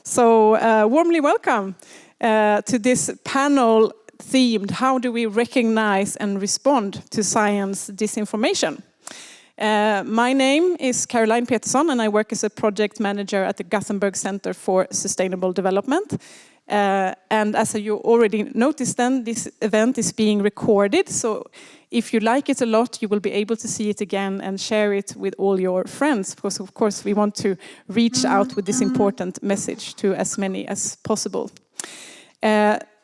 So warmly welcome to this panel themed, how do we recognize and respond to science disinformation? My name is Caroline Petersson and I work as a project manager at the Gothenburg Center for Sustainable Development. And as you already noticed then, this event is being recorded. So if you like it a lot, you will be able to see it again and share it with all your friends. Because of course we want to reach out with this important message to as many as possible.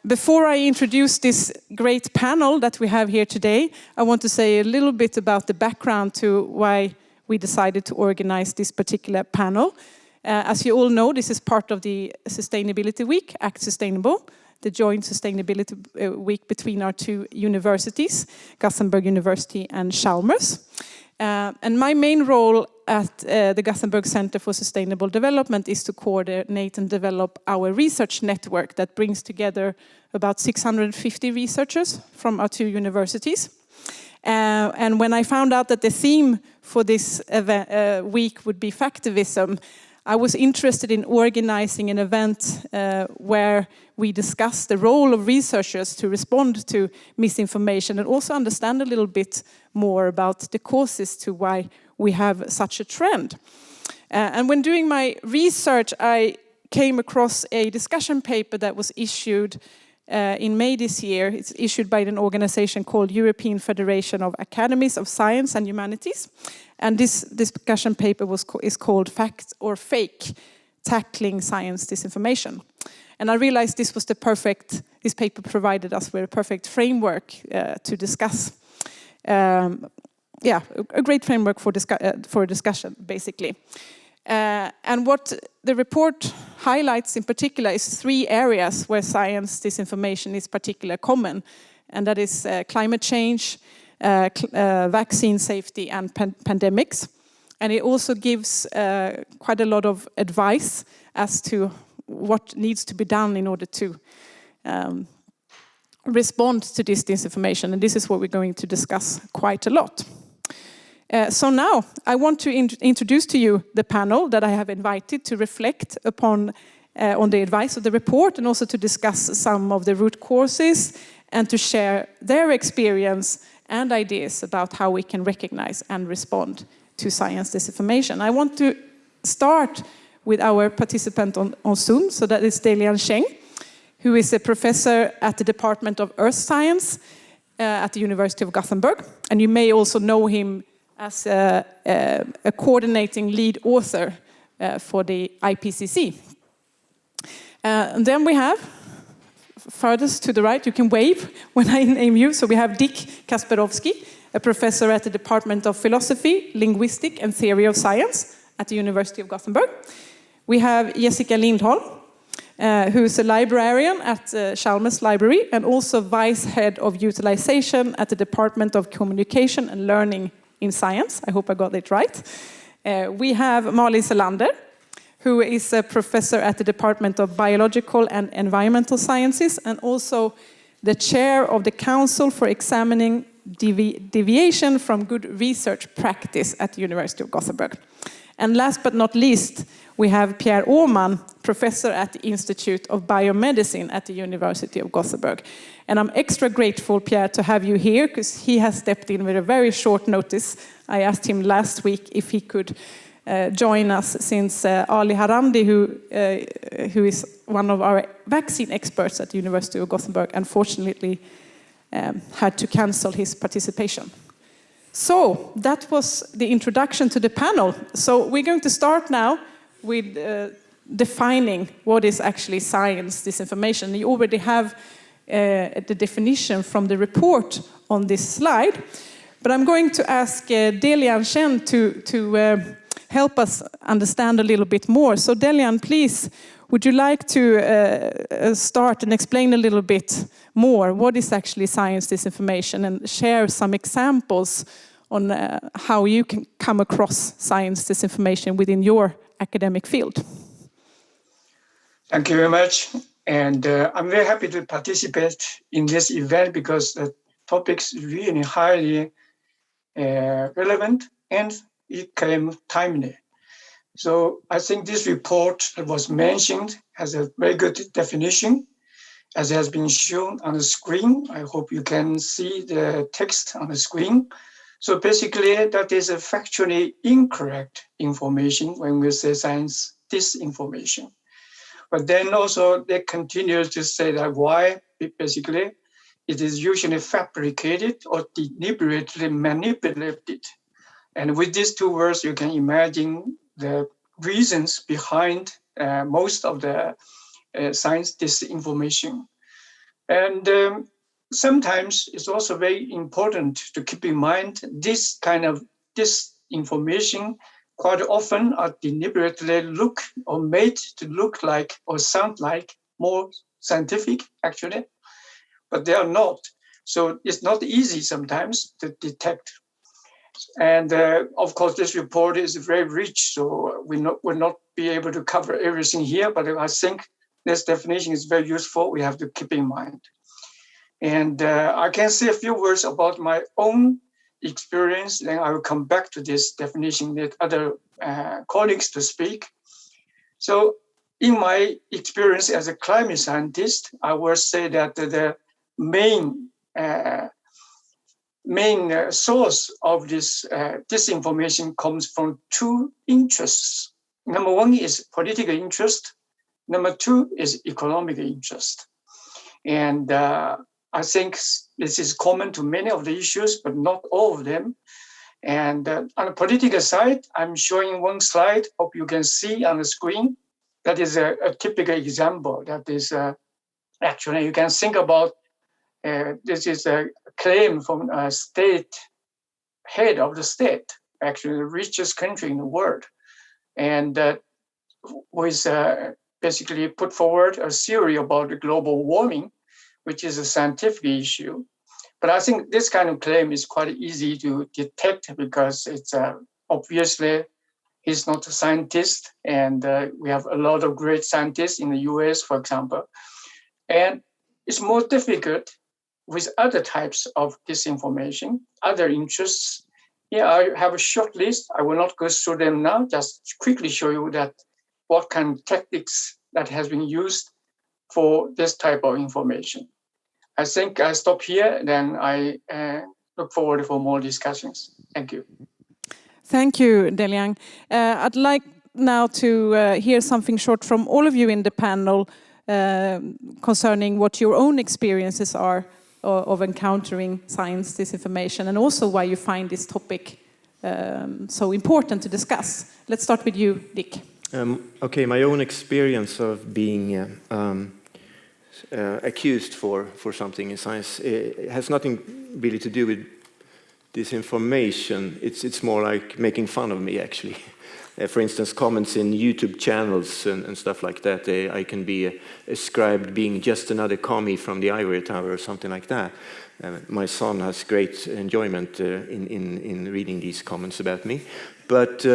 Before I introduce this great panel that we have here today, I want to say a little bit about the background to why we decided to organize this particular panel. As you all know, this is part of the Sustainability Week, Act Sustainable, the joint Sustainability Week between our two universities, Gothenburg University and Chalmers. And my main role at the Gothenburg Center for Sustainable Development is to coordinate and develop our research network that brings together about 650 researchers from our two universities. And when I found out that the theme for this week would be factivism, I was interested in organizing an event where we discuss the role of researchers to respond to misinformation and also understand a little bit more about the causes to why we have such a trend. And when doing my research, I came across a discussion paper that was issued in May this year. It's issued by an organization called European Federation of Academies of Science and Humanities. And this discussion paper is called Fact or Fake, Tackling Science Disinformation. And I realized this paper provided us with a perfect framework to discuss. A great framework for a discussion, basically. And what the report highlights in particular is 3 areas where science disinformation is particularly common. And that is climate change, vaccine safety and pandemics. And it also gives quite a lot of advice as to what needs to be done in order to respond to this disinformation. And this is what we're going to discuss quite a lot. So now I want to introduce to you the panel that I have invited to reflect upon on the advice of the report and also to discuss some of the root causes and to share their experience and ideas about how we can recognize and respond to science disinformation. I want to start with our participant on Zoom, so that is Delian Cheng, who is a professor at the Department of Earth Science at the University of Gothenburg. And you may also know him as a coordinating lead author for the IPCC. And then we have, furthest to the right, you can wave when I name you. So we have Dick Kasperovski, a professor at the Department of Philosophy, Linguistic and Theory of Science at the University of Gothenburg. We have Jessica Lindholm, who is a librarian at Chalmers Library and also vice head of utilization at the Department of Communication and Learning in Science. I hope I got it right. We have Malin Selander, who is a professor at the Department of Biological and Environmental Sciences and also the chair of the Council for Examining Deviation from Good Research Practice at the University of Gothenburg. And last but not least, we have Pierre Åhman, professor at the Institute of Biomedicine at the University of Gothenburg. And I'm extra grateful, Pierre, to have you here because he has stepped in with a very short notice. I asked him last week if he could join us since Ali Harandi, who is one of our vaccine experts at the University of Gothenburg, unfortunately had to cancel his participation. So that was the introduction to the panel. So we're going to start now with defining what is actually science disinformation. You already have the definition from the report on this slide. But I'm going to ask Delian Cheng to help us understand a little bit more. So Delian, please, would you like to start and explain a little bit more what is actually science disinformation and share some examples on how you can come across science disinformation within your academic field? Thank you very much. And I'm very happy to participate in this event because the topic's really highly relevant and it came timely. So I think this report that was mentioned has a very good definition, as has been shown on the screen. I hope you can see the text on the screen. So basically, that is a factually incorrect information when we say science disinformation. But then also they continue to say that why, basically, it is usually fabricated or deliberately manipulated. And with these two words, you can imagine the reasons behind most of the science disinformation. And sometimes it's also very important to keep in mind this kind of disinformation quite often are deliberately made to look like or sound like more scientific, actually, but they are not. So it's not easy sometimes to detect. And of course, this report is very rich, so we will not be able to cover everything here, but I think this definition is very useful. We have to keep in mind. And I can say a few words about my own experience, then I will come back to this definition, let other colleagues to speak. So in my experience as a climate scientist, I will say that the main source of this disinformation comes from two interests. Number one is political interest. Number two is economic interest. And I think this is common to many of the issues, but not all of them. And on the political side, I'm showing one slide, hope you can see on the screen. That is a typical example. That is actually, you can think about, this is a claim from a state, head of the state, actually the richest country in the world. And was basically put forward a theory about the global warming, which is a scientific issue. But I think this kind of claim is quite easy to detect because it's obviously he's not a scientist, and we have a lot of great scientists in the US, for example. And it's more difficult with other types of disinformation, other interests. Here I have a short list. I will not go through them now, just quickly show you that what kind of tactics that has been used for this type of information. I think I stop here, then I look forward for more discussions. Thank you. Thank you, Deliang. I'd like now to hear something short from all of you in the panel concerning what your own experiences are of encountering science disinformation, and also why you find this topic so important to discuss. Let's start with you, Dick. Okay, my own experience of being accused for something in science has nothing really to do with disinformation. It's more like making fun of me, actually. For instance, comments in YouTube channels and stuff like that. I can be ascribed being just another commie from the ivory tower or something like that. My son has great enjoyment in reading these comments about me. But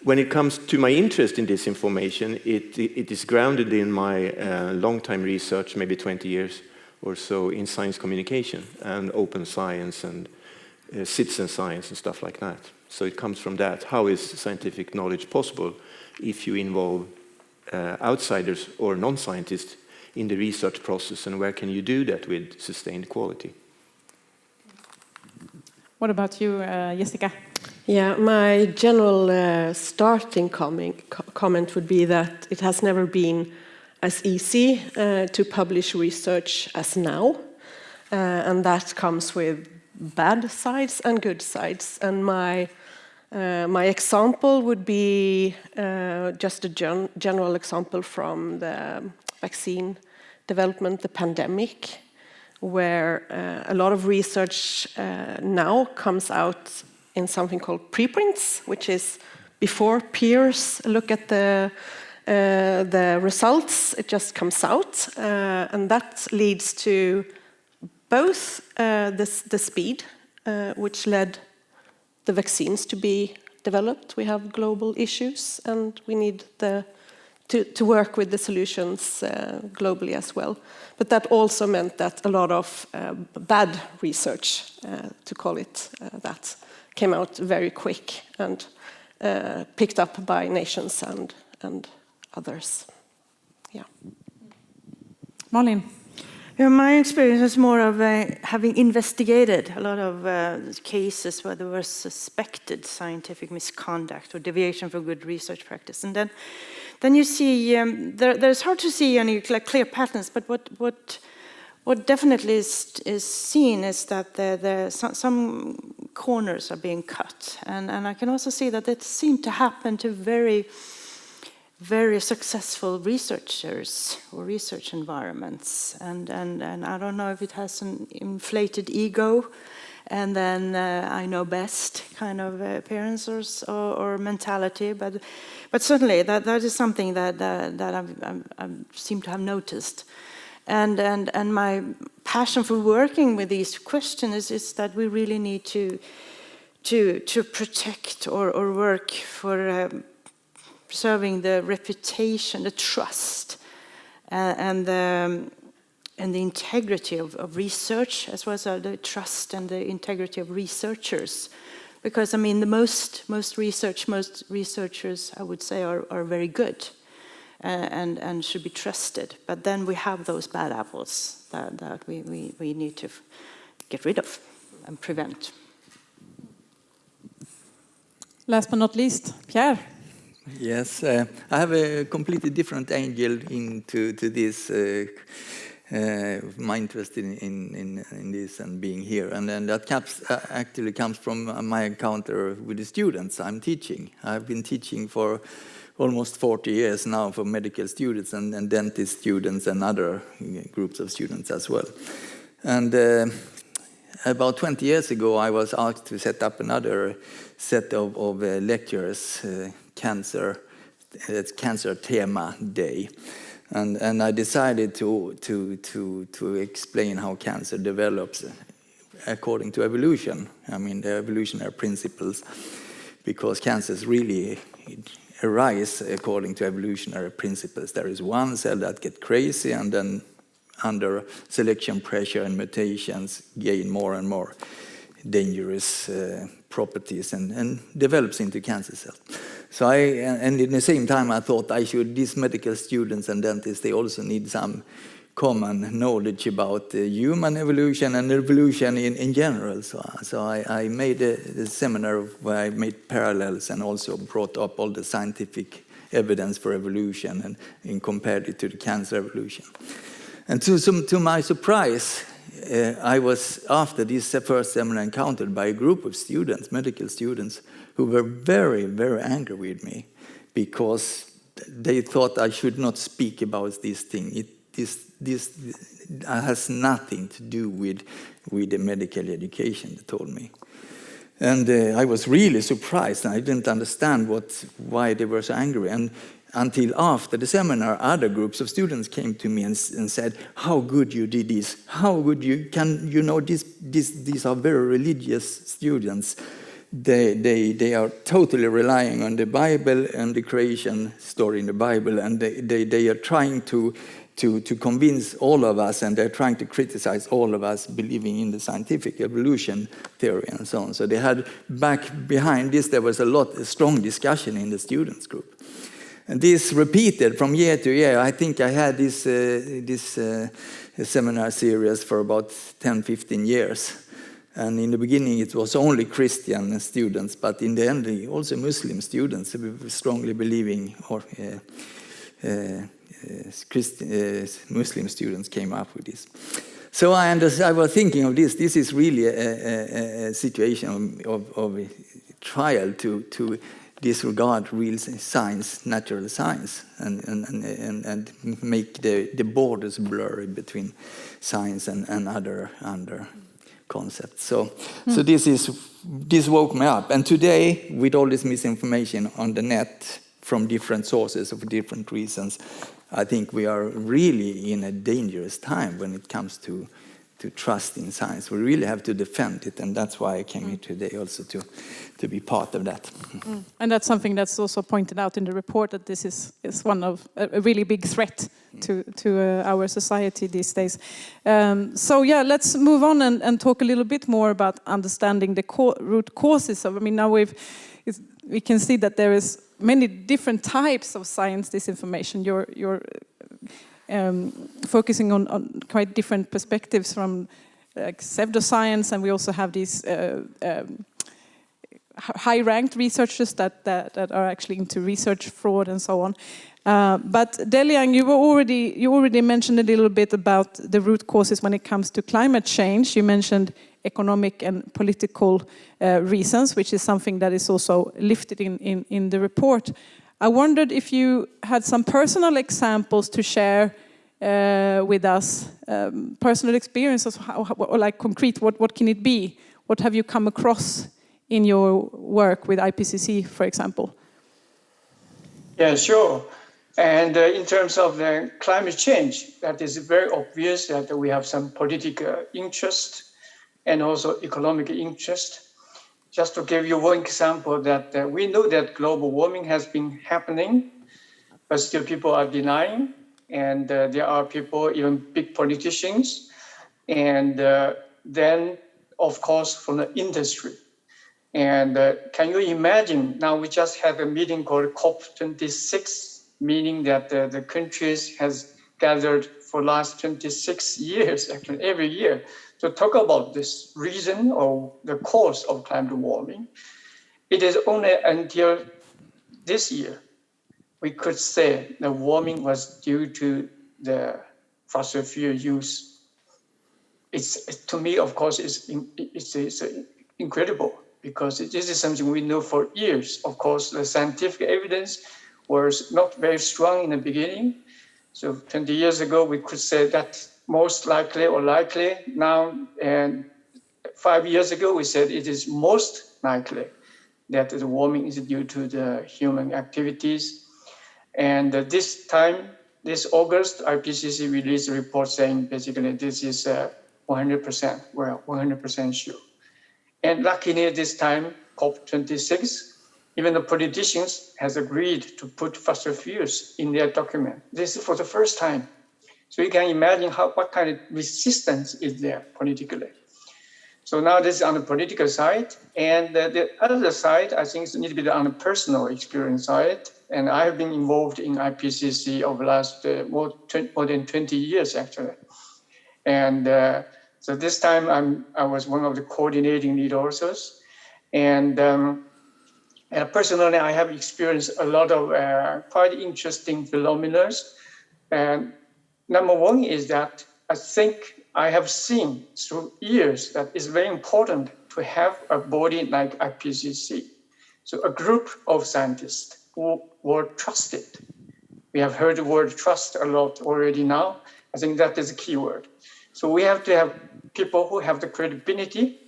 when it comes to my interest in disinformation, it is grounded in my long-time research, maybe 20 years or so, in science communication and open science and citizen science and stuff like that. So it comes from that. How is scientific knowledge possible if you involve outsiders or non-scientists in the research process, and where can you do that with sustained quality? What about you, Jessica? Yeah, my general starting comment would be that it has never been as easy to publish research as now, and that comes with bad sides and good sides. And my example would be just a general example from the vaccine development, the pandemic, where a lot of research now comes out in something called preprints, which is before peers look at the results, it just comes out, and that leads to both the speed, which led the vaccines to be developed. We have global issues, and we need to work with the solutions globally as well. But that also meant that a lot of bad research, to call it that, came out very quick and picked up by nations and others. yeah. Malin? Yeah, my experience is more of having investigated a lot of cases where there was suspected scientific misconduct or deviation from good research practice, and then you see there's hard to see any clear patterns. But what definitely is seen is that some corners are being cut, and I can also see that it seemed to happen to very successful researchers or research environments, and I don't know if it has an inflated ego and then I know best kind of appearance or mentality, but certainly that is something that I seem to have noticed, and my passion for working with these questions is that we really need to protect or work for preserving the reputation, the trust, and the integrity of research, as well as the trust and the integrity of researchers. Because I mean, most researchers, I would say, are very good and should be trusted. But then we have those bad apples that we need to get rid of and prevent. Last but not least, Pierre. Yes, I have a completely different angle into this. My interest in this and being here, and then that actually comes from my encounter with the students I'm teaching. I've been teaching for almost 40 years now for medical students and dentist students and other groups of students as well. And about 20 years ago, I was asked to set up another set of lectures. Cancer Tema Day, and I decided to explain how cancer develops according to evolution. I mean, the evolutionary principles, because cancers really arise according to evolutionary principles. There is one cell that gets crazy, and then under selection pressure and mutations gain more and more dangerous properties and develops into cancer cells. So and in the same time, I thought these medical students and dentists, they also need some common knowledge about human evolution and evolution in general. So I made a seminar where I made parallels and also brought up all the scientific evidence for evolution and compared it to the cancer evolution. And to my surprise, I was, after this first seminar, encountered by a group of students, medical students, who were very, very angry with me because they thought I should not speak about this thing. This has nothing to do with the medical education, they told me. And I was really surprised. I didn't understand why they were so angry. And until after the seminar, other groups of students came to me and said, "How good you did this! How good these are very religious students. They are totally relying on the Bible and the creation story in the Bible, and they are trying to convince all of us, and they're trying to criticize all of us believing in the scientific evolution theory and so on." So they had behind this, there was a strong discussion in the students group. And this repeated from year to year. I think I had this seminar series for about 10, 15 years. And in the beginning, it was only Christian students, but in the end, also Muslim students strongly believing, or Muslim students came up with this. So I was thinking of this. This is really a situation of a trial to disregard real science, natural science, and make the borders blurry between science and other concepts. So this woke me up. And today, with all this misinformation on the net from different sources for different reasons, I think we are really in a dangerous time when it comes to trust in science. We really have to defend it, and that's why I came here today also to be part of that. And that's something that's also pointed out in the report, that this is one of a really big threat to our society these days. So yeah, let's move on and talk a little bit more about understanding the root causes of. I mean, now we can see that there is many different types of science disinformation. focusing on quite different perspectives from like pseudoscience, and we also have these high-ranked researchers that are actually into research fraud and so on. But Deliang, you already mentioned a little bit about the root causes when it comes to climate change. You mentioned economic and political reasons, which is something that is also lifted in the report. I wondered if you had some personal examples to share with us, personal experiences, or like concrete, what can it be? What have you come across in your work with IPCC, for example? Yeah, sure. And in terms of the climate change, that is very obvious that we have some political interest and also economic interest. Just to give you one example, that we know that global warming has been happening, but still people are denying. And there are people, even big politicians, and then, of course, from the industry. And can you imagine, now we just had a meeting called COP26, meaning that the countries has gathered for last 26 years, actually every year, to talk about this reason or the cause of climate warming. It is only until this year we could say the warming was due to the fossil fuel use. It's to me, of course, it's incredible, because this is something we know for years. Of course, the scientific evidence was not very strong in the beginning. So 20 years ago, we could say that most likely or likely. Now, and 5 years ago, we said it is most likely that the warming is due to the human activities. And this time, this August, IPCC released a report saying basically this is 100%, well, 100% sure. And luckily this time, COP26, even the politicians has agreed to put fossil fuels in their document. This is for the first time. So you can imagine what kind of resistance is there politically. So now this is on the political side. And the other side, I think, is a little bit on the personal experience side. And I have been involved in IPCC over the last more than 20 years, actually. And so this time I was one of the coordinating lead authors. And personally, I have experienced a lot of quite interesting phenomena. And number one is that I think I have seen through years that it's very important to have a body like IPCC. So a group of scientists who were trusted. We have heard the word trust a lot already now. I think that is a key word. So we have to have people who have the credibility.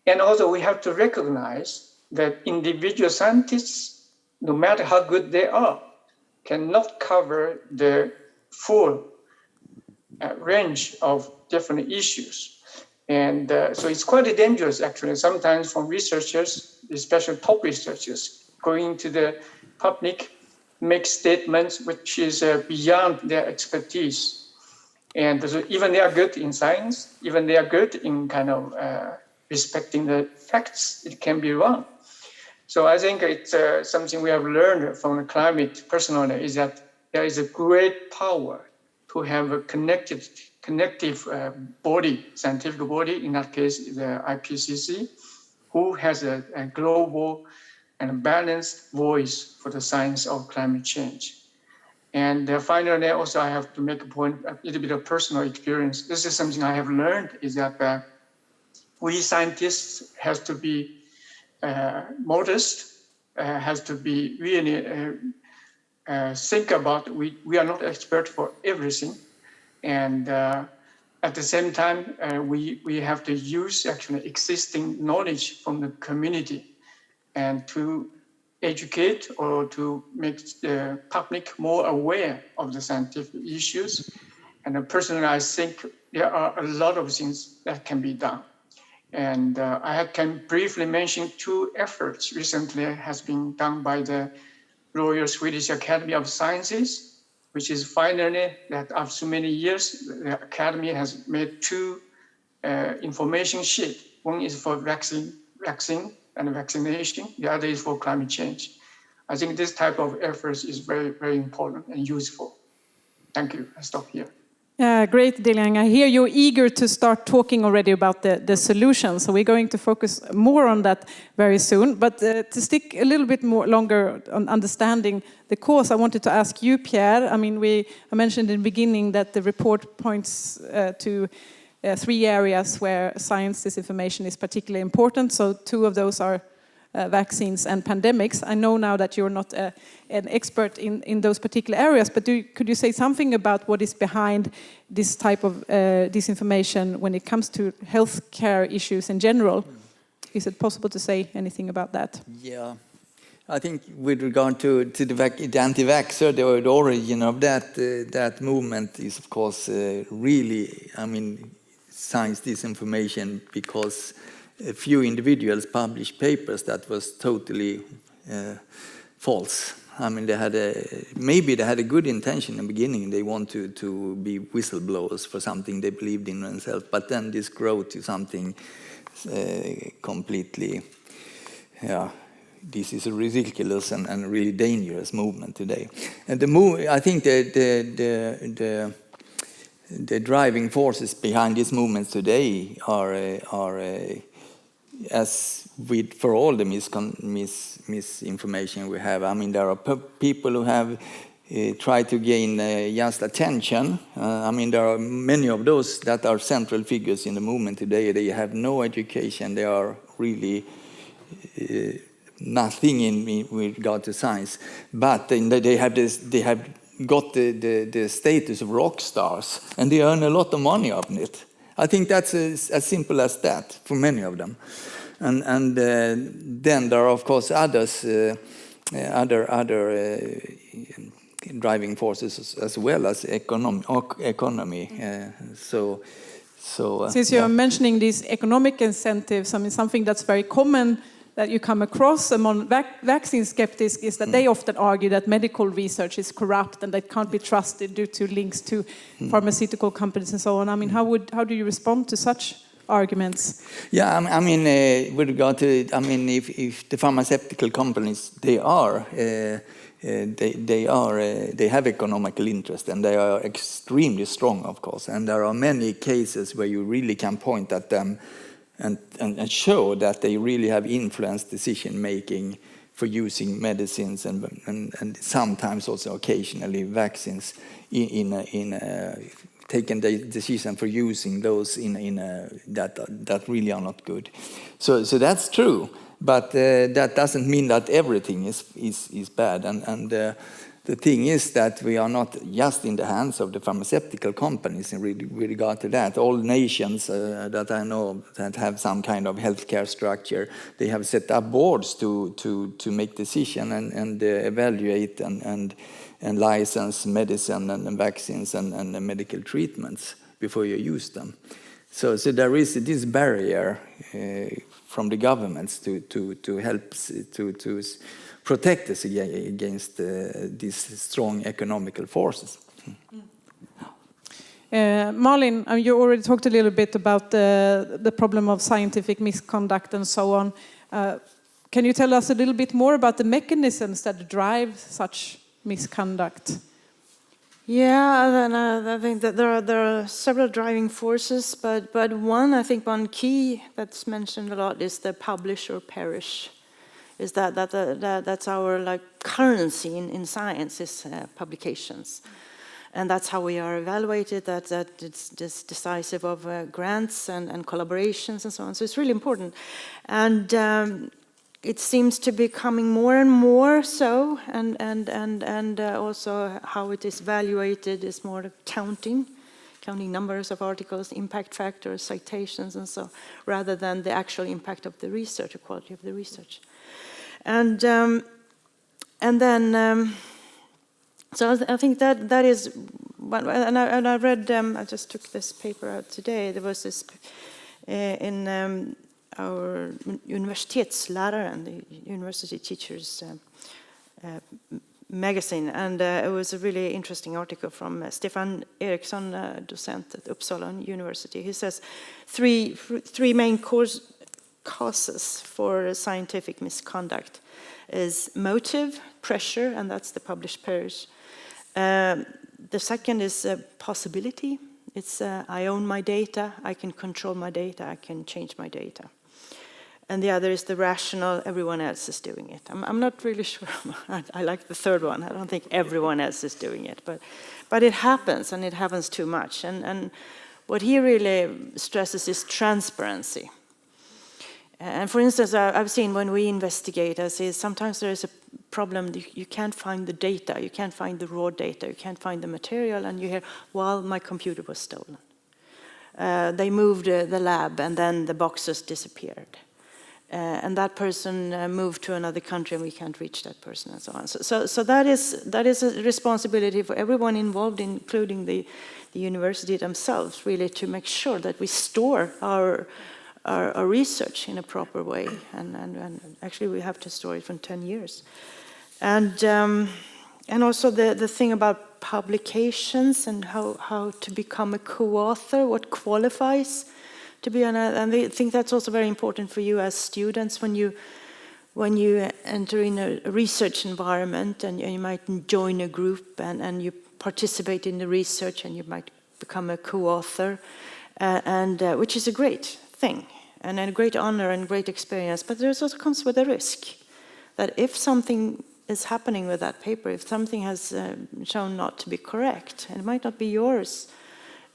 And also we have to recognize that individual scientists, no matter how good they are, cannot cover the full range of different issues. And so it's quite dangerous, actually, sometimes from researchers, especially top researchers, going to the public, make statements which is beyond their expertise. And so even they are good in science, even they are good in kind of respecting the facts, it can be wrong. So I think it's something we have learned from the climate personally, is that there is a great power to have a connective body, scientific body, in that case, the IPCC, who has a global and balanced voice for the science of climate change. And finally, also I have to make a point, a little bit of personal experience. This is something I have learned, is that we scientists have to be modest, has to be really think about, we are not expert for everything. And at the same time, we have to use actually existing knowledge from the community and to educate or to make the public more aware of the scientific issues. And personally, I think there are a lot of things that can be done. And I can briefly mention 2 efforts recently has been done by the Royal Swedish Academy of Sciences, which is finally that after so many years, the Academy has made 2 information sheets. One is for vaccine and vaccination. The other is for climate change. I think this type of efforts is very, very important and useful. Thank you. I stop here. Great, Diliang. I hear you're eager to start talking already about the solutions, so we're going to focus more on that very soon. But to stick a little bit more longer on understanding the cause, I wanted to ask you, Pierre. I mean, I mentioned in the beginning that the report points to 3 areas where science disinformation is particularly important. So 2 of those are vaccines and pandemics. I know now that you're not an expert in those particular areas, but could you say something about what is behind this type of disinformation when it comes to healthcare issues in general? Is it possible to say anything about that? Yeah. I think with regard to the anti-vaxxer, the origin of that movement is, of course, really, I mean, science disinformation, because a few individuals published papers that was totally false. I mean, maybe they had a good intention in the beginning. They want to be whistleblowers for something they believed in themselves, but then this grew to something completely, this is a ridiculous and really dangerous movement today. And I think the driving forces behind these movements today are as with for all the misinformation we have. I mean, there are people who have tried to gain just attention. I mean, there are many of those that are central figures in the movement today. They have no education. They are really nothing with regard to science. But they have got the status of rock stars, and they earn a lot of money on it. I think that's as simple as that for many of them. And then there are, of course, other driving forces as well as economy. Since you're mentioning these economic incentives, I mean, something that's very common that you come across among vaccine skeptics is that they often argue that medical research is corrupt and that can't be trusted due to links to pharmaceutical companies and so on. I mean, how do you respond to such arguments? Yeah, I mean, with regard to, I mean, if the pharmaceutical companies, they have economical interest, and they are extremely strong, of course. And there are many cases where you really can point at them and show that they really have influenced decision-making for using medicines and sometimes also occasionally vaccines taken the decision for using those that really are not good. So that's true, but that doesn't mean that everything is bad. And the thing is that we are not just in the hands of the pharmaceutical companies with regard to that. All nations that I know that have some kind of healthcare structure, they have set up boards to make decisions and evaluate and license medicine and vaccines and medical treatments before you use them. So there is this barrier from the governments to help to protect us against these strong economical forces. Malin, you already talked a little bit about the problem of scientific misconduct and so on. Can you tell us a little bit more about the mechanisms that drive such misconduct? Yeah, and I think that there are several driving forces, but one key that's mentioned a lot is the publish or perish. Is that's our currency in science is publications, and that's how we are evaluated. That it's just decisive of grants and collaborations and so on. So it's really important, and it seems to be becoming more and more so, and also how it is evaluated is more counting numbers of articles, impact factors, citations, and so, rather than the actual impact of the research, the quality of the research. And then so I think that is one. And I read. I just took this paper out today. There was this in our Universitetsläraren, the university teachers magazine, and it was a really interesting article from Stefan Eriksson, docent at Uppsala University. He says three main causes for scientific misconduct is motive, pressure, and that's the publish perish, The second is possibility. It's I own my data, I can control my data, I can change my data. And the other is the rational, everyone else is doing it. I'm not really sure. I like the third one. I don't think everyone else is doing it. But it happens, and it happens too much. And what he really stresses is transparency. And for instance, I've seen when we investigate, I see sometimes there is a problem, you can't find the data, you can't find the raw data, you can't find the material, and you hear, well, my computer was stolen. They moved the lab, and then the boxes disappeared. And that person moved to another country, and we can't reach that person, and so on. So that is a responsibility for everyone involved, including the university themselves, really, to make sure that we store our research in a proper way, and actually we have to store it for 10 years. And also the thing about publications and how to become a co-author, what qualifies to be and I think that's also very important for you as students when you enter in a research environment, and you might join a group and you participate in the research, and you might become a co-author, and which is a great thing and a great honor and great experience. But there also comes with a risk that if something is happening with that paper, if something has shown not to be correct, and it might not be yours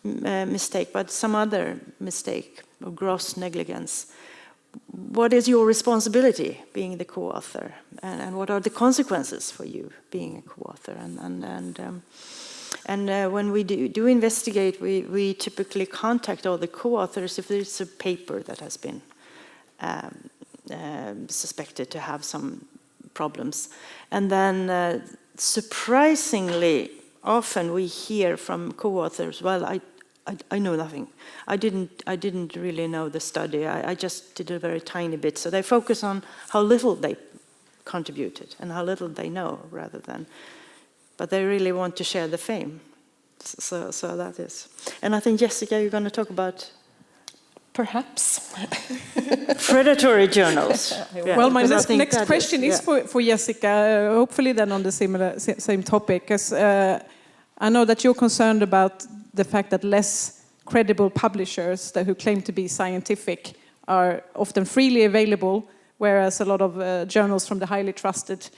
mistake, but some other mistake or gross negligence, what is your responsibility being the co-author, and what are the consequences for you being a co-author? And when we do investigate, we typically contact all the co-authors if there's a paper that has been suspected to have some problems. And then surprisingly often we hear from co-authors, well, I know nothing. I didn't really know the study. I just did a very tiny bit. So they focus on how little they contributed and how little they know, rather than, but they really want to share the fame. So that is. And I think, Jessica, you're going to talk about perhaps predatory journals. Yeah, well, my next question is for Jessica, hopefully then on the same topic, because I know that you're concerned about the fact that less credible publishers who claim to be scientific are often freely available, whereas a lot of journals from the highly trusted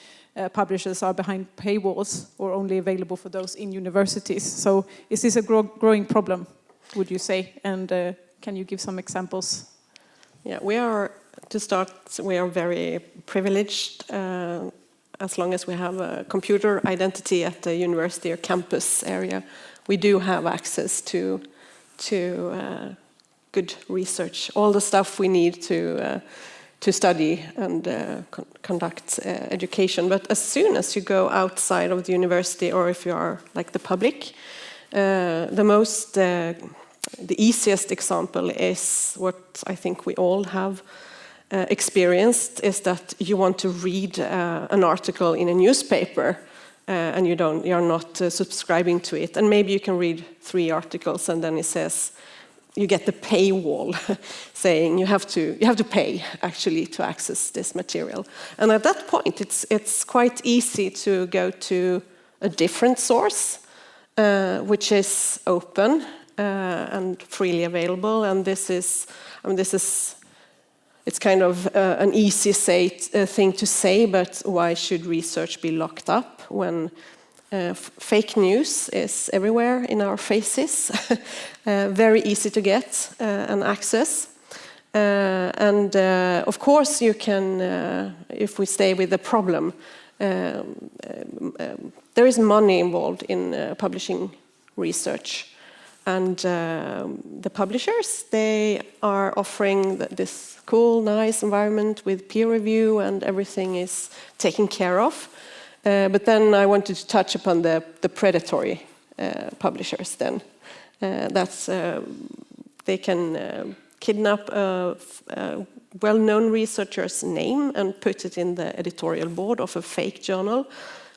publishers are behind paywalls or only available for those in universities. So is this a growing problem, would you say? And can you give some examples? Yeah, we are very privileged as long as we have a computer identity at the university or campus area. We do have access to good research, all the stuff we need to study and conduct education. But as soon as you go outside of the university, or if you are like the public, the easiest example is what I think we all have experienced, is that you want to read an article in a newspaper and you're not subscribing to it, and maybe you can read 3 articles, and then it says you get the paywall saying you have to pay actually to access this material. And at that point it's quite easy to go to a different source which is open and freely available, and it's kind of an easy thing to say, but why should research be locked up when fake news is everywhere in our faces, very easy to get and access. And of course you can, if we stay with the problem, there is money involved in publishing research. And the publishers, they are offering this cool, nice environment with peer review and everything is taken care of. But then I wanted to touch upon the predatory publishers then. They can kidnap a well-known researcher's name and put it in the editorial board of a fake journal,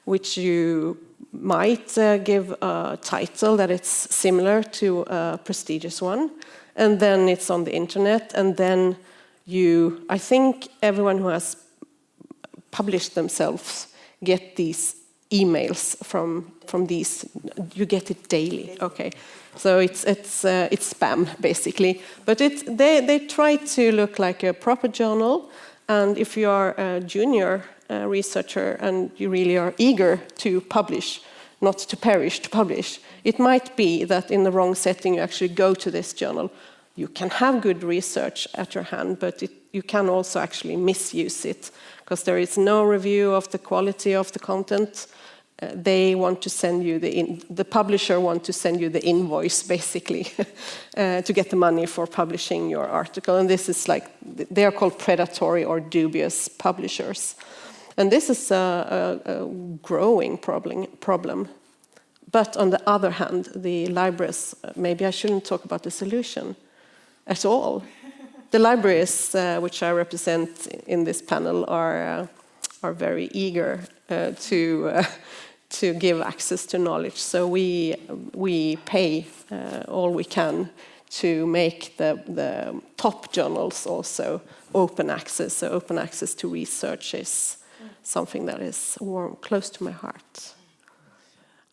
which you might give a title that it's similar to a prestigious one, and then it's on the internet, and then I think everyone who has published themselves get these emails from these. You get it daily, okay? So it's spam basically, but they try to look like a proper journal. And if you are a junior researcher and you really are eager to publish, not to perish, to publish, it might be that in the wrong setting you actually go to this journal. You can have good research at your hand, but you can also actually misuse it because there is no review of the quality of the content. They want to send you the publisher want to send you the invoice basically to get the money for publishing your article. And this is like, they are called predatory or dubious publishers. And this is a growing problem. But on the other hand, the libraries, maybe I shouldn't talk about the solution at all. The libraries, which I represent in this panel, are very eager to give access to knowledge. So we pay all we can to make the top journals also open access. So open access to research is something that is close to my heart.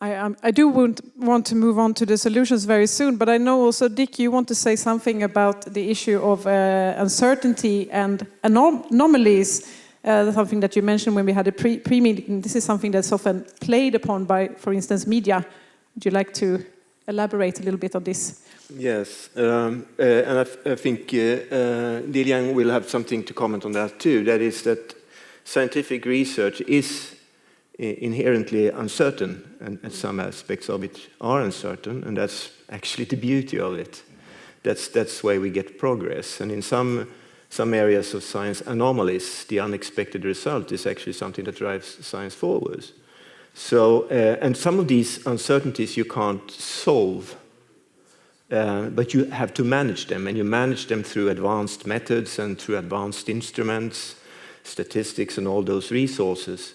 I do want to move on to the solutions very soon, but I know also, Dick, you want to say something about the issue of uncertainty and anomalies, something that you mentioned when we had a pre-meeting. This is something that's often played upon by, for instance, media. Would you like to elaborate a little bit on this? Yes, and I think Lilian will have something to comment on that too. That is that scientific research is inherently uncertain, and some aspects of it are uncertain, and that's actually the beauty of it. That's why we get progress. And in some areas of science, anomalies, the unexpected result, is actually something that drives science forward. So, and some of these uncertainties you can't solve, but you have to manage them, and you manage them through advanced methods and through advanced instruments, statistics, and all those resources.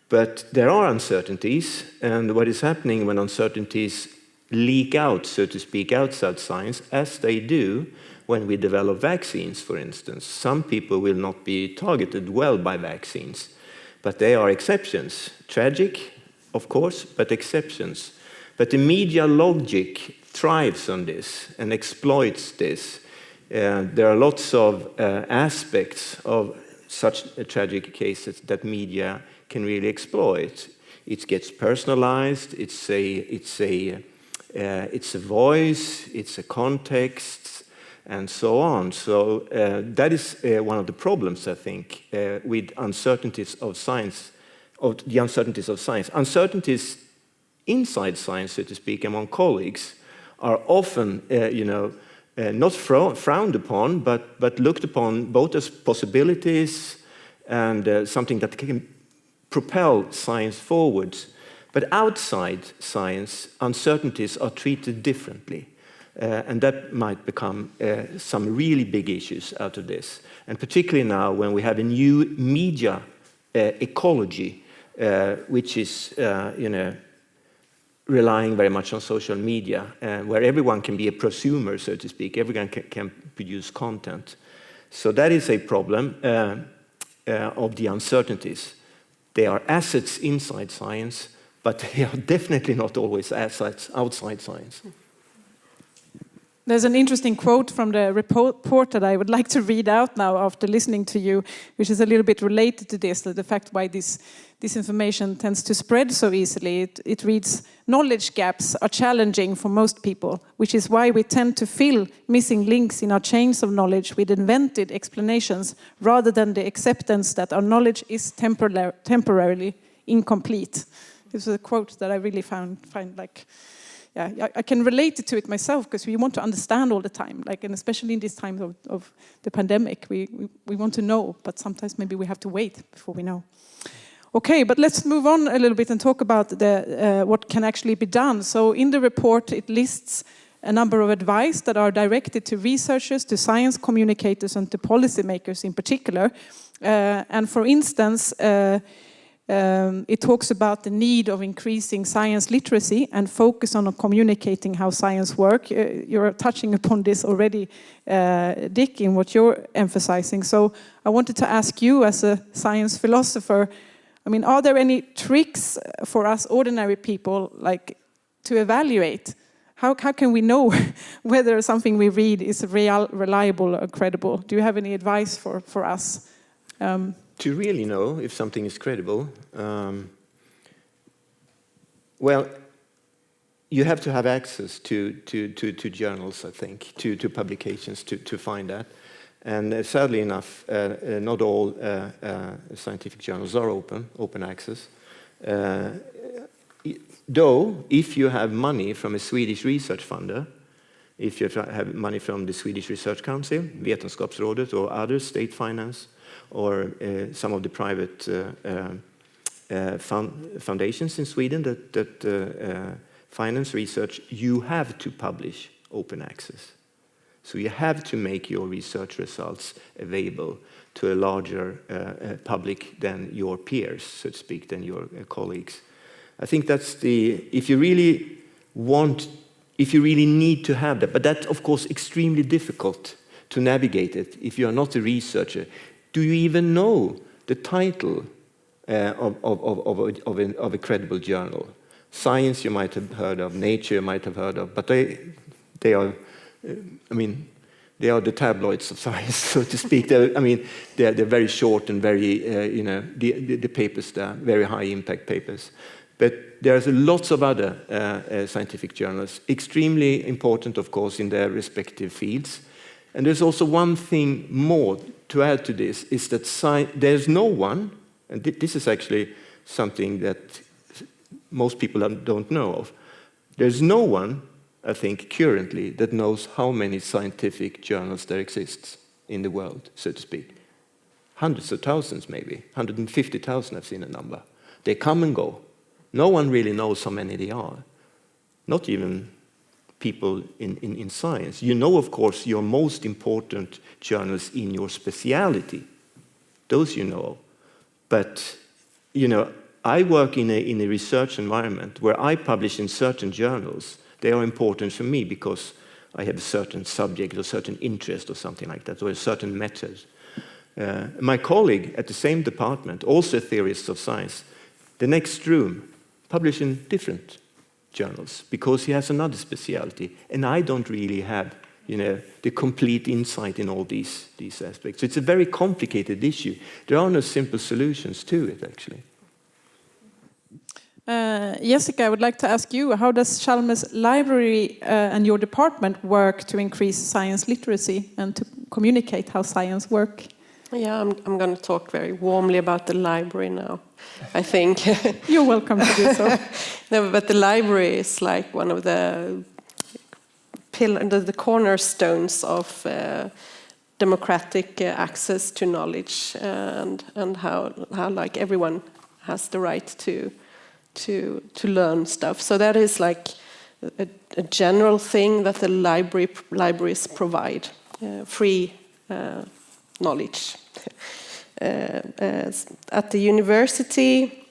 But there are uncertainties, and what is happening when uncertainties leak out, so to speak, outside science, as they do when we develop vaccines, for instance. Some people will not be targeted well by vaccines, but they are exceptions. Tragic, of course, but exceptions. But the media logic thrives on this and exploits this. There are lots of aspects of such tragic cases that media can really exploit. It gets personalized. It's a voice. It's a context, and so on. So that is one of the problems, I think, with uncertainties of science. Uncertainties inside science, so to speak, among colleagues, are often, not frowned upon, but looked upon both as possibilities and something that can propel science forwards. But outside science, uncertainties are treated differently. And that might become some really big issues out of this. And particularly now when we have a new media ecology, which is, relying very much on social media, where everyone can be a prosumer, so to speak. Everyone can produce content. So that is a problem of the uncertainties. They are assets inside science, but they are definitely not always assets outside science. There's an interesting quote from the report that I would like to read out now after listening to you, which is a little bit related to this, the fact why this disinformation tends to spread so easily. It reads, knowledge gaps are challenging for most people, which is why we tend to fill missing links in our chains of knowledge with invented explanations rather than the acceptance that our knowledge is temporarily incomplete. This is a quote that I really find like, yeah, I can relate it to it myself because we want to understand all the time, like, and especially in these times of the pandemic, we want to know, but sometimes maybe we have to wait before we know. Okay, but let's move on a little bit and talk about what can actually be done. So in the report, it lists a number of advice that are directed to researchers, to science communicators, and to policymakers in particular. And for instance, it talks about the need of increasing science literacy and focus on communicating how science works. You're touching upon this already, Dick, in what you're emphasizing. So I wanted to ask you, as a science philosopher, I mean, are there any tricks for us ordinary people, like, to evaluate? How can we know whether something we read is reliable or credible? Do you have any advice for us? To really know if something is credible, well, you have to have access to journals, I think, to publications to find that. And sadly enough, not all scientific journals are open access. Though, if you have money from a Swedish research funder, if you have money from the Swedish Research Council, Vetenskapsrådet, or other state finance, or some of the private foundations in Sweden that finance research, you have to publish open access. So you have to make your research results available to a larger public than your peers, so to speak, than your colleagues. I think that's if you really need to have that, but that's of course extremely difficult to navigate it if you are not a researcher. Do you even know the title of a credible journal? Science you might have heard of, Nature you might have heard of, but they are, I mean, they are the tabloids of science, so to speak. They're very short and very, the papers there, very high impact papers. But there's lots of other scientific journals, extremely important, of course, in their respective fields. And there's also one thing more to add to this, is that there's no one, and this is actually something that most people don't know of, there's no one, I think, currently, that knows how many scientific journals there exists in the world, so to speak. Hundreds of thousands, maybe. 150,000, I've seen a number. They come and go. No one really knows how many they are. Not even people in science. You know, of course, your most important journals in your speciality. Those you know. But, I work in a research environment where I publish in certain journals. They are important for me because I have a certain subject or certain interest or something like that, or a certain method. My colleague at the same department, also a theorist of science, the next room, publish in different journals because he has another specialty, and I don't really have, the complete insight in all these aspects. So it's a very complicated issue. There are no simple solutions to it, actually. Jessica, I would like to ask you, how does Chalmers Library and your department work to increase science literacy and to communicate how science works? Yeah, I'm going to talk very warmly about the library now, I think. You're welcome to do so. No, but the library is like one of the cornerstones of democratic access to knowledge, and how like everyone has the right to learn stuff. So that is like a general thing that the libraries provide, free knowledge. At the university,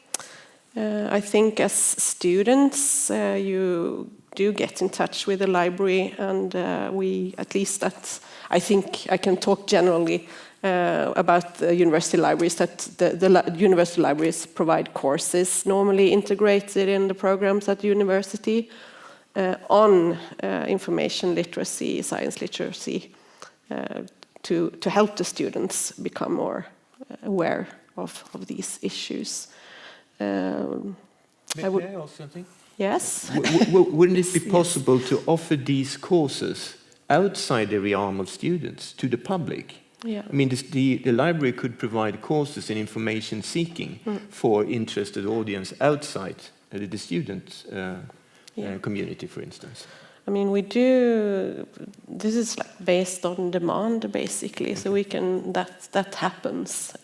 I think as students you do get in touch with the library, and we, at least I think I can talk generally about the university libraries, that the university libraries provide courses normally integrated in the programs at the university on information literacy, science literacy, to help the students become more aware of these issues. May I ask something? Yes. Wouldn't it be possible to offer these courses outside the realm of students to the public? Yeah. I mean, the library could provide courses in information seeking for interested audience outside the student community, for instance. I mean, we do. This is like based on demand, basically. So we can. That happens.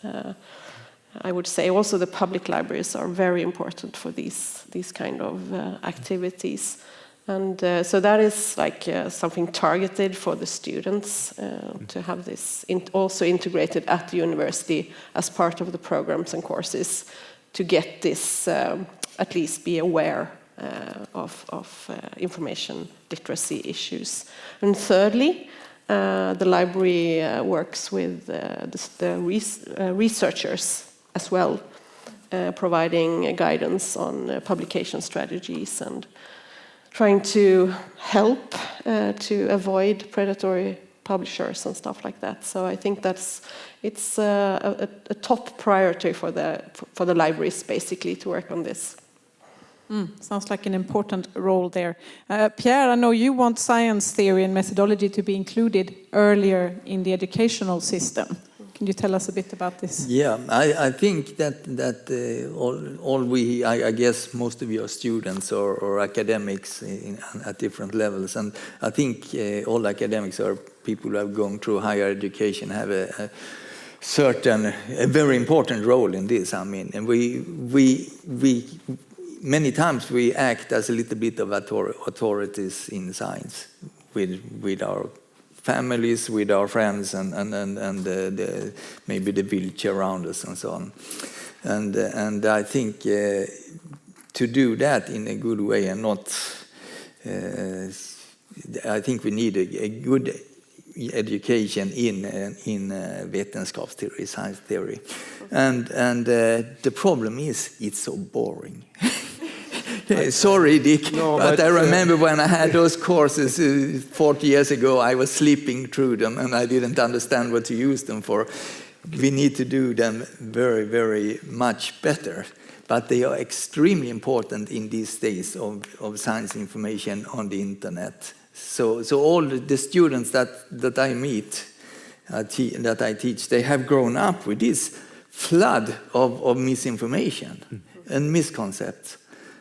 I would say also the public libraries are very important for these kind of activities, and so that is like something targeted for the students to have this also integrated at the university as part of the programs and courses, to get this at least be aware of information literacy issues. And thirdly, the library works with the researchers as well, providing guidance on publication strategies and trying to help to avoid predatory publishers and stuff like that. So I think it's a top priority for the libraries, basically, to work on this. Sounds like an important role there. Pierre, I know you want science theory and methodology to be included earlier in the educational system. Can you tell us a bit about this? Yeah, I think that I guess most of your students or academics at different levels, and I think all academics or people who have gone through higher education have a very important role in this. I mean, and we many times we act as a little bit of authorities in science with our families, with our friends, and maybe the village around us, and so on. And I think to do that in a good way and not, I think we need a good education in vetenskapsteori, science theory, and the problem is it's so boring. Sorry, Dick, but I remember when I had those courses 40 years ago, I was sleeping through them and I didn't understand what to use them for. We need to do them very, very much better. But they are extremely important in these days of science information on the internet. So all the students that I meet, that I teach, they have grown up with this flood of misinformation and misconceptions.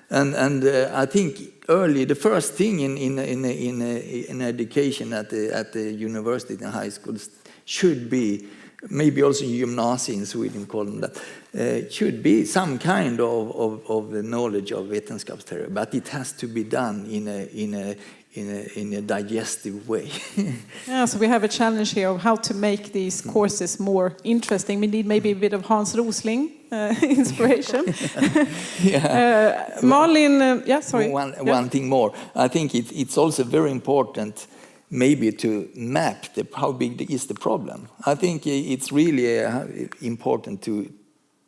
And I think early, the first thing in education at the university and high schools should be, maybe also Humanities in Sweden call them that, should be some kind of knowledge of vetenskapsteori, but it has to be done in a digestive way. Yeah, so we have a challenge here of how to make these courses more interesting. We need maybe a bit of Hans Rosling inspiration. Malin, sorry. One thing more. I think it's also very important maybe to map how big is the problem. I think it's really important to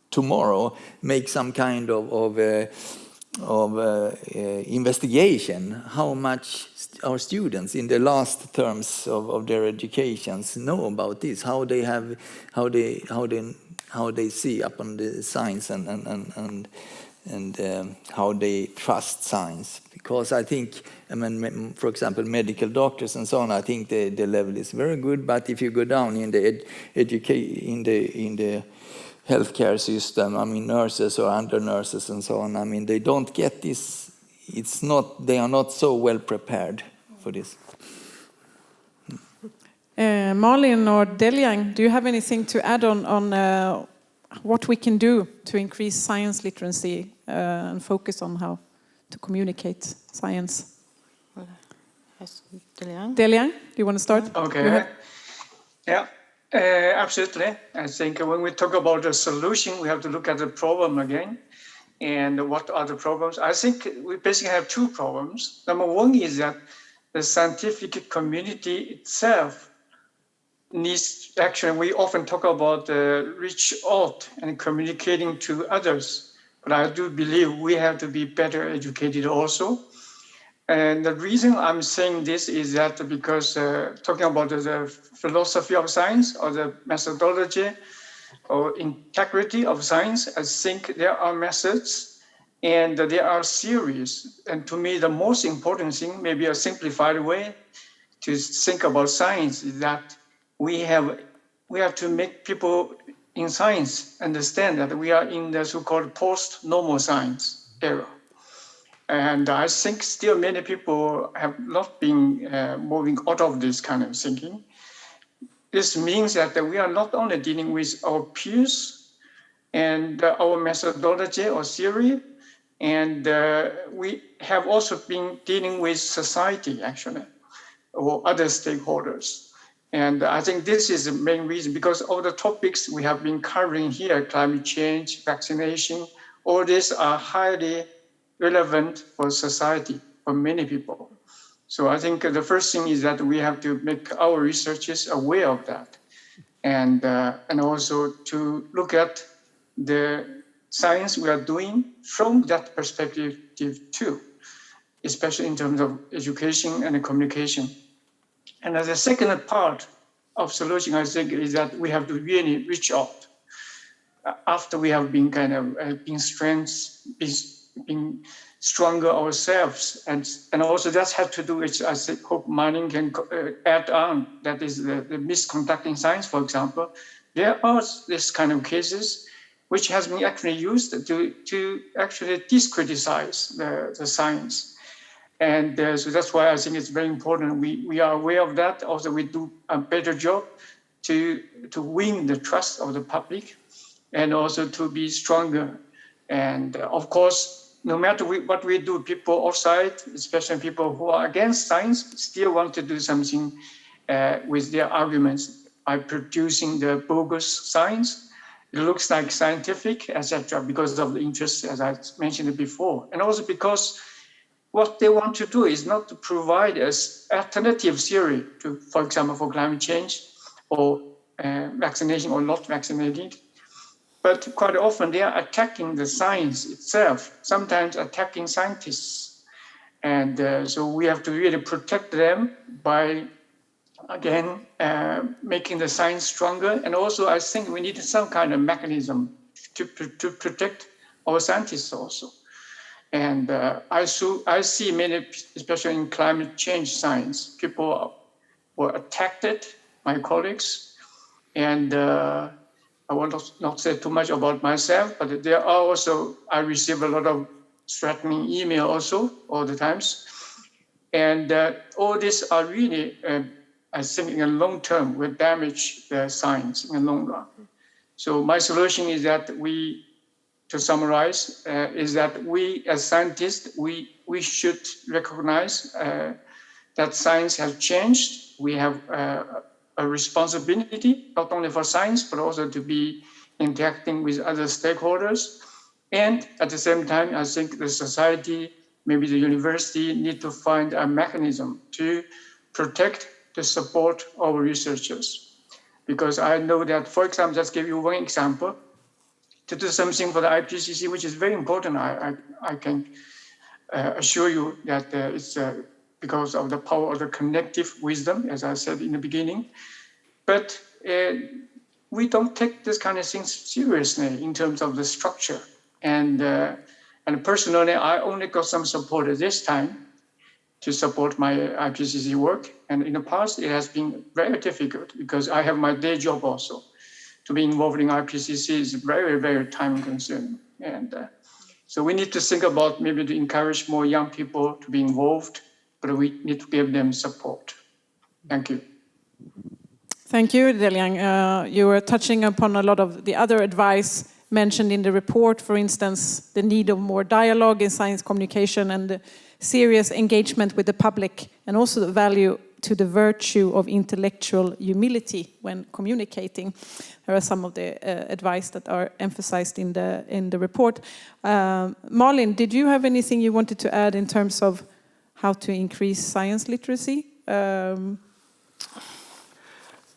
tomorrow make some kind of investigation how much our students in the last terms of their educations know about this, how they see upon the science and how they trust science. Because I think, I mean, for example, medical doctors and so on, I think the level is very good. But if you go down in the in the healthcare system, I mean, nurses or under nurses and so on, I mean, they don't get this. They are not so well prepared for this. Malin or Deliang, do you have anything to add on what we can do to increase science literacy and focus on how to communicate science? Yes, Deliang. Deliang, do you want to start? Okay. Yeah, absolutely. I think when we talk about the solution, we have to look at the problem again. And what are the problems? I think we basically have two problems. Number one is that the scientific community itself needs action. We often talk about reach out and communicating to others, but I do believe we have to be better educated also. And the reason I'm saying this is that because talking about the philosophy of science or the methodology or integrity of science, I think there are methods and there are theories. And to me, the most important thing, maybe a simplified way to think about science is that we have to make people in science understand that we are in the so-called post-normal science era. And I think still many people have not been moving out of this kind of thinking. This means that we are not only dealing with our peers and our methodology or theory, and we have also been dealing with society, actually, or other stakeholders. And I think this is the main reason, because of the topics we have been covering here, climate change, vaccination, all these are highly relevant for society, for many people. So I think the first thing is that we have to make our researchers aware of that, and also to look at the science we are doing from that perspective too, especially in terms of education and communication. And as a second part of solution, I think, is that we have to really reach out after we have been kind of being stronger ourselves, and also that has to do with, I think, hope Malin can add on. That is the misconduct in science, for example. There are this kind of cases which has been actually used to actually discreditize the science. And so that's why I think it's very important we are aware of that. Also, we do a better job to win the trust of the public and also to be stronger. And of course, no matter what we do, people outside, especially people who are against science, still want to do something with their arguments by producing the bogus science. It looks like scientific, etc., because of the interest, as I mentioned before. And also because what they want to do is not to provide us alternative theory to, for example, for climate change or vaccination or not vaccinated. But quite often they are attacking the science itself, sometimes attacking scientists. And so we have to really protect them by, again, making the science stronger. And also I think we need some kind of mechanism to protect our scientists also. And I see many, especially in climate change science, people were attacked, my colleagues. And I will not say too much about myself, but there are also, I receive a lot of threatening email also all the times. And all these are really, I think in the long term will damage the science in the long run. So my solution is that to summarize, is that we as scientists, we should recognize that science has changed. We have a responsibility, not only for science, but also to be interacting with other stakeholders. And at the same time, I think the society, maybe the university, need to find a mechanism to protect the support of researchers. Because I know that, for example, just give you one example, to do something for the IPCC, which is very important, I can assure you that it's because of the power of the collective wisdom, as I said in the beginning. But we don't take this kind of things seriously in terms of the structure. And personally, I only got some support this time to support my IPCC work. And in the past, it has been very difficult because I have my day job also. To be involved in IPCC is very, very time consuming. And so we need to think about maybe to encourage more young people to be involved, but we need to give them support. Thank you. Thank you, Deliang. You were touching upon a lot of the other advice mentioned in the report, for instance, the need of more dialogue in science communication and the serious engagement with the public, and also the value to the virtue of intellectual humility when communicating. There are some of the advice that are emphasized in the report. Malin, did you have anything you wanted to add in terms of how to increase science literacy?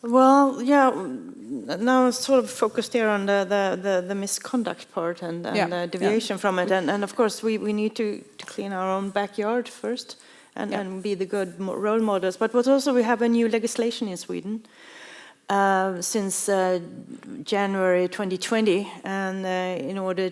Well, yeah, now I'm sort of focused here on the misconduct part and the deviation from it. And of course, we need to clean our own backyard first and be the good role models. But what also, we have a new legislation in Sweden since January 2020. And in order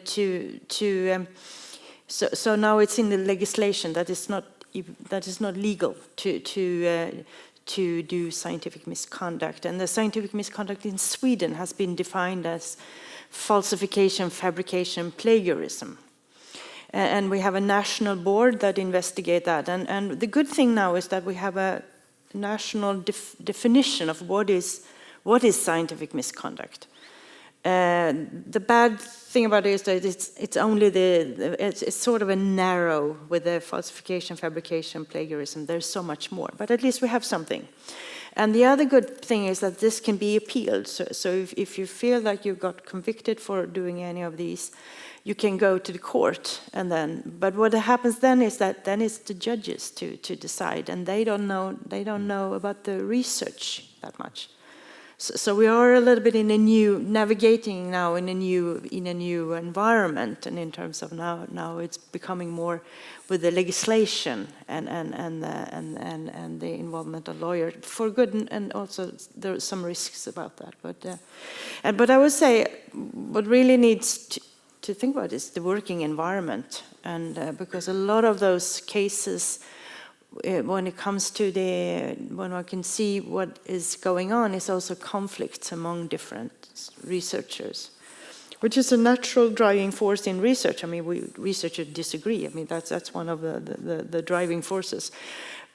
so now it's in the legislation that is not legal to do scientific misconduct. And the scientific misconduct in Sweden has been defined as falsification, fabrication, plagiarism. And we have a national board that investigate that. And the good thing now is that we have a national definition of what is scientific misconduct. The bad thing about it is that it's only it's sort of a narrow with the falsification, fabrication, plagiarism. There's so much more, but at least we have something. And the other good thing is that this can be appealed. So if you feel like you got convicted for doing any of these, you can go to the court, but what happens then is that then it's the judges to decide, and they don't know about the research that much. So we are a little bit navigating now in a new environment, and in terms of now it's becoming more with the legislation and the involvement of lawyers for good, and also there are some risks about that. But I would say what really needs to think about is the working environment, and because a lot of those cases, when it comes to when one can see what is going on, is also conflicts among different researchers, which is a natural driving force in research. I mean, researchers disagree. I mean, that's one of the driving forces.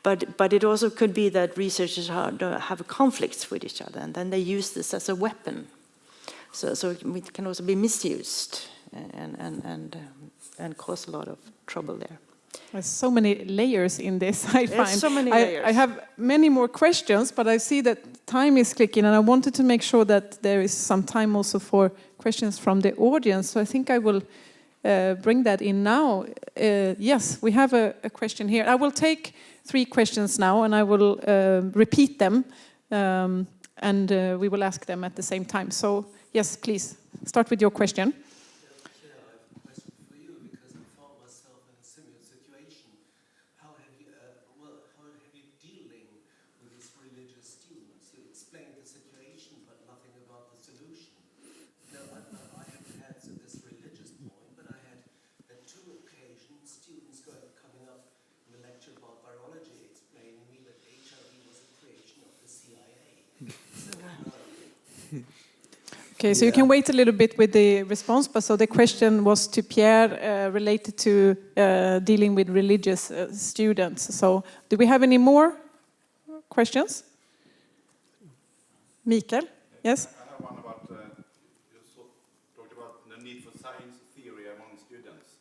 But it also could be that researchers have conflicts with each other, and then they use this as a weapon. So it can also be misused and cause a lot of trouble there. There's so many layers in this, I find. There's so many layers. I have many more questions, but I see that time is clicking, and I wanted to make sure that there is some time also for questions from the audience. So I think I will bring that in now. Yes, we have a question here. I will take 3 questions now, and I will repeat them, and we will ask them at the same time. So yes, please, start with your question. Okay, so you can wait a little bit with the response, but so the question was to Pierre related to dealing with religious students. So do we have any more questions? Mikael, yes? I have one about, you talked about the need for science theory among students.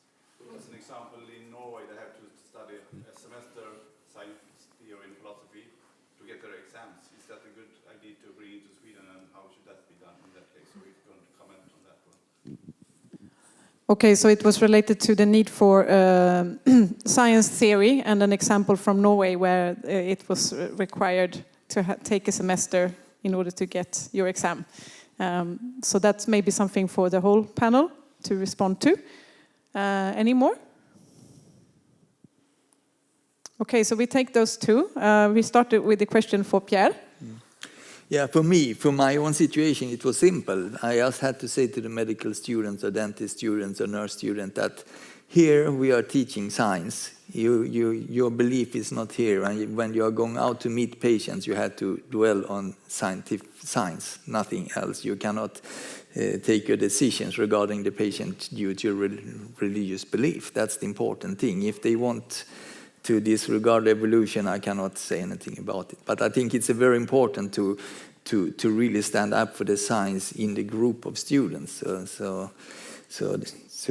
As an example, in Norway they have to study a semester science theory and philosophy to get their exams. Is that a good idea to bring into Sweden, and how should that be done in that case? So if you're going to comment on that one. Okay, so it was related to the need for science theory, and an example from Norway where it was required to take a semester in order to get your exam. So that's maybe something for the whole panel to respond to. Any more? Okay, so we take those 2. We started with the question for Pierre. Yeah, for me, for my own situation, it was simple. I just had to say to the medical students or dentist students or nurse students that here we are teaching science. Your belief is not here. And when you are going out to meet patients, you have to dwell on science, nothing else. You cannot take your decisions regarding the patient due to your religious belief. That's the important thing. If they want to disregard evolution, I cannot say anything about it. But I think it's very important to really stand up for the science in the group of students. So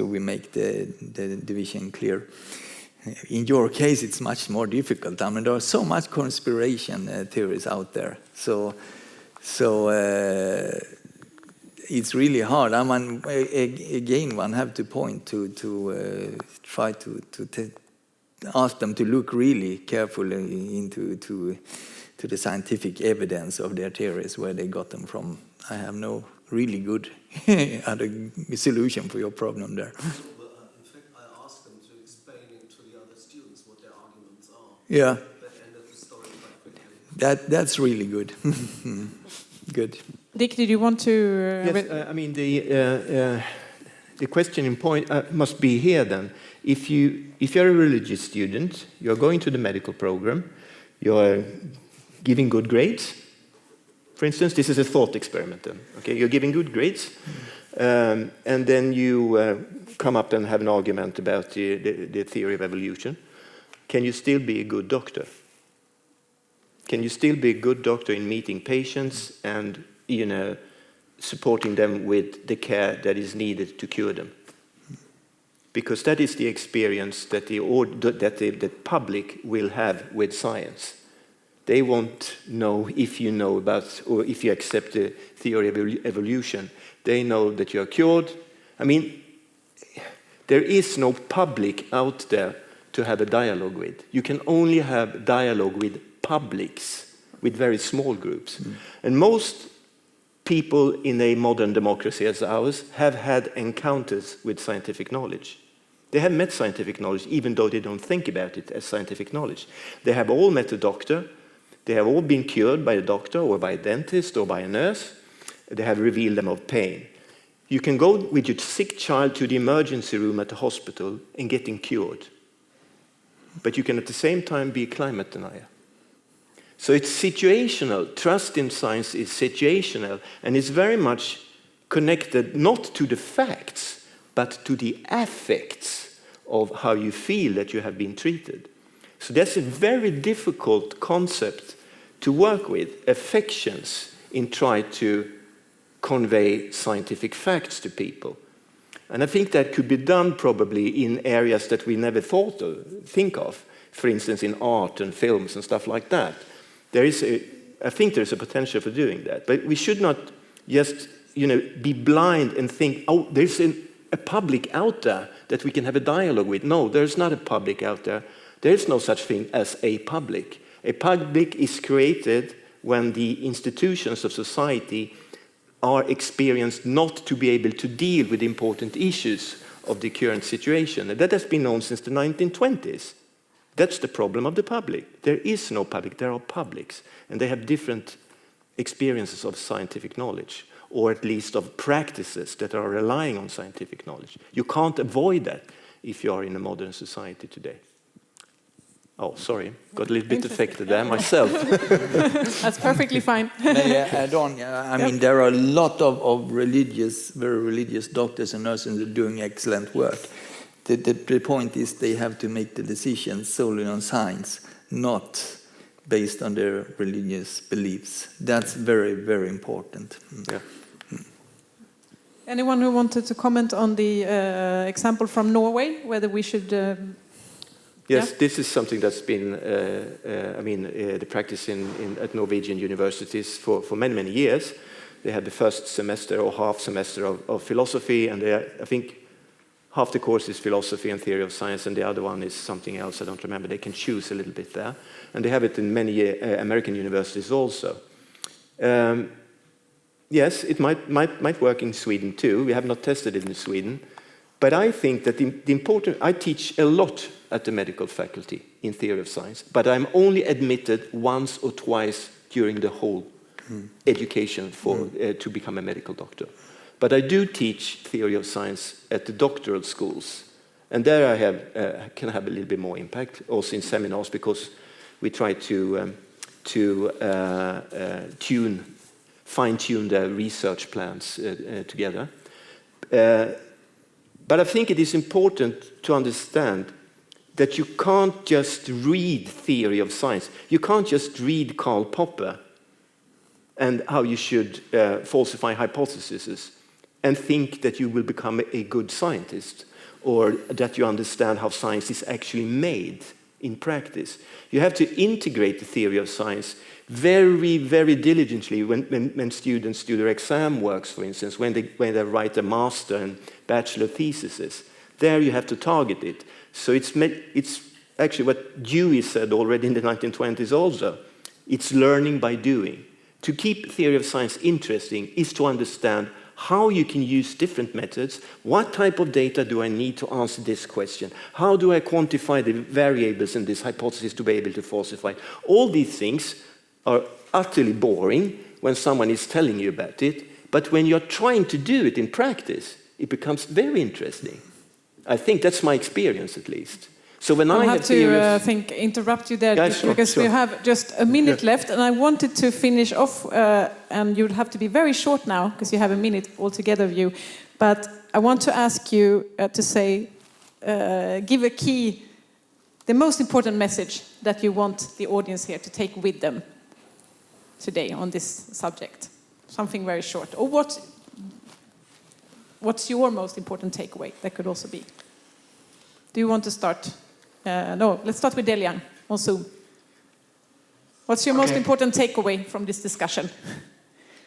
we make the division clear. In your case, it's much more difficult. I mean, there are so much conspiration theories out there. So it's really hard. I mean, again, one have to point to try to ask them to look really carefully into the scientific evidence of their theories, where they got them from. I have no really good other solution for your problem there. In fact, I asked them to explain to the other students what their arguments are. Yeah. That ended the story quite quickly. That's really good. Good. Dick, did you want to... Yes, I mean, the question in point must be here then. If you're a religious student, you're going to the medical program, you're giving good grades. For instance, this is a thought experiment then. Okay, you're giving good grades, and then you come up and have an argument about the theory of evolution. Can you still be a good doctor? Can you still be a good doctor in meeting patients and, supporting them with the care that is needed to cure them? Because that is the experience that the public will have with science. They won't know if you know about, or if you accept the theory of evolution. They know that you are cured. I mean, there is no public out there to have a dialogue with. You can only have dialogue with publics, with very small groups. And most people in a modern democracy as ours have had encounters with scientific knowledge. They have met scientific knowledge, even though they don't think about it as scientific knowledge. They have all met a doctor. They have all been cured by a doctor or by a dentist or by a nurse. They have revealed them of pain. You can go with your sick child to the emergency room at the hospital and get him cured. But you can at the same time be a climate denier. So it's situational. Trust in science is situational, and it's very much connected not to the facts, but to the affects of how you feel that you have been treated. So that's a very difficult concept to work with, affections, in trying to convey scientific facts to people. And I think that could be done probably in areas that we never think of, for instance, in art and films and stuff like that. I think there's a potential for doing that, but we should not just, be blind and think, oh, there's a public out there that we can have a dialogue with. No, there's not a public out there. There is no such thing as a public. A public is created when the institutions of society are experienced not to be able to deal with important issues of the current situation. And that has been known since the 1920s. That's the problem of the public. There is no public, there are publics, and they have different experiences of scientific knowledge, or at least of practices that are relying on scientific knowledge. You can't avoid that if you are in a modern society today. Oh, sorry, got a little bit affected there myself. That's perfectly fine. May I add on? I mean, there are a lot of very religious doctors and nurses that are doing excellent work. The point is they have to make the decisions solely on science, not based on their religious beliefs. That's very, very important. Yeah. Anyone who wanted to comment on the example from Norway, whether we should... Yes, this is something that's been, the practice at Norwegian universities for many, many years. They had the first semester or half semester of philosophy, and I think half the course is philosophy and theory of science, and the other one is something else, I don't remember. They can choose a little bit there. And they have it in many American universities also. Yes, it might work in Sweden too. We have not tested it in Sweden. But I think that I teach a lot at the medical faculty in theory of science, but I'm only admitted once or twice during the whole education to become a medical doctor. But I do teach theory of science at the doctoral schools, and there I can have a little bit more impact, also in seminars, because we try to fine-tune the research plans together. But I think it is important to understand that you can't just read theory of science. You can't just read Karl Popper and how you should falsify hypotheses and think that you will become a good scientist, or that you understand how science is actually made in practice. You have to integrate the theory of science very, very diligently when students do their exam works, for instance, when they write a master and bachelor theses. There you have to target it. So it's actually what Dewey said already in the 1920s also. It's learning by doing. To keep theory of science interesting is to understand how you can use different methods. What type of data do I need to answer this question? How do I quantify the variables in this hypothesis to be able to falsify it? All these things are utterly boring when someone is telling you about it, but when you're trying to do it in practice, it becomes very interesting. I think that's my experience, at least. So when I have to interrupt you there, yeah, because we have just a minute left, and I wanted to finish off, and you'd have to be very short now, because you have a minute altogether of you. But I want to ask you to say, give a key, the most important message that you want the audience here to take with them today on this subject. Something very short. Or what's your most important takeaway? That could also be. Do you want to start? No, let's start with Delian on Zoom. What's your most important takeaway from this discussion?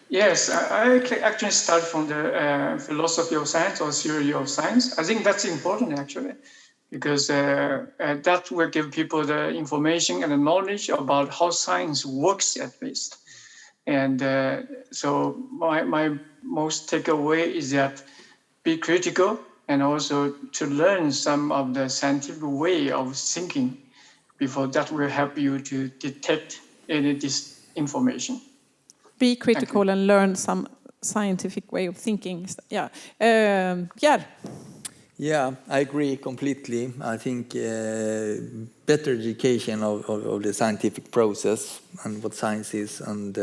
Yes, I actually start from the philosophy of science or theory of science. I think that's important, actually, because that will give people the information and the knowledge about how science works, at least. And so my most takeaway is that be critical and also to learn some of the scientific way of thinking before that will help you to detect any disinformation. Be critical and learn some scientific way of thinking. Yeah. Yeah. Yeah, I agree completely. I think better education of the scientific process and what science is, and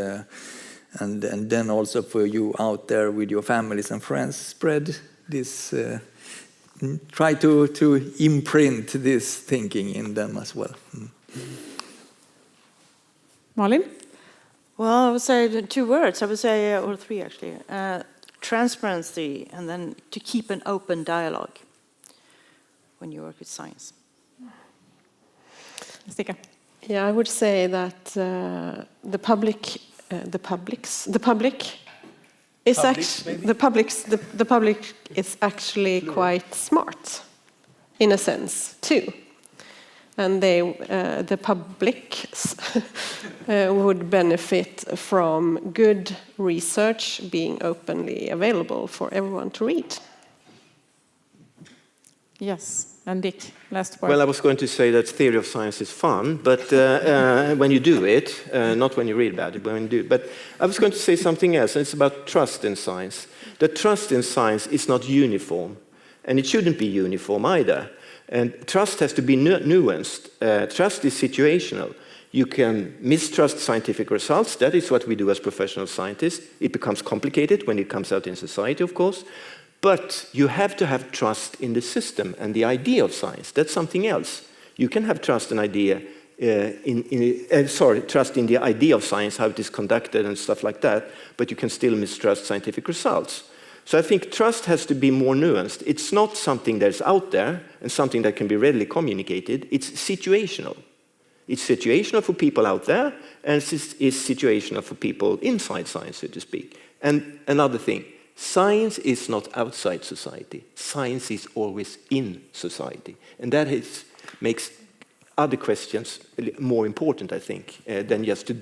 then also for you out there with your families and friends, spread this. Try to imprint this thinking in them as well. Malin? Well, I would say 2 words. I would say, or 3 actually. Transparency, and then to keep an open dialogue when you work with science. Stika? Yeah, I would say that the public is actually quite smart, in a sense too, and the public would benefit from good research being openly available for everyone to read. Yes. And Dick, last word. Well, I was going to say that theory of science is fun, but when you do it, not when you read about it, but when you do it. But I was going to say something else, and it's about trust in science. The trust in science is not uniform, and it shouldn't be uniform either. And trust has to be nuanced. Trust is situational. You can mistrust scientific results. That is what we do as professional scientists. It becomes complicated when it comes out in society, of course. But you have to have trust in the system and the idea of science. That's something else. You can have trust in idea trust in the idea of science, how it is conducted and stuff like that, but you can still mistrust scientific results. So I think trust has to be more nuanced. It's not something that's out there and something that can be readily communicated. It's situational. It's situational for people out there, and it's situational for people inside science, so to speak. And another thing, science is not outside society. Science is always in society. And that makes other questions more important, I think, than just to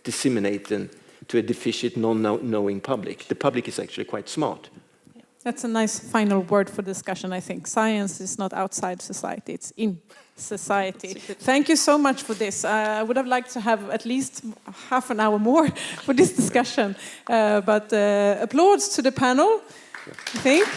disseminate them to a deficient, non-knowing public. The public is actually quite smart. That's a nice final word for discussion, I think. Science is not outside society, it's in society. Thank you so much for this. I would have liked to have at least half an hour more for this discussion. But applause to the panel, I think.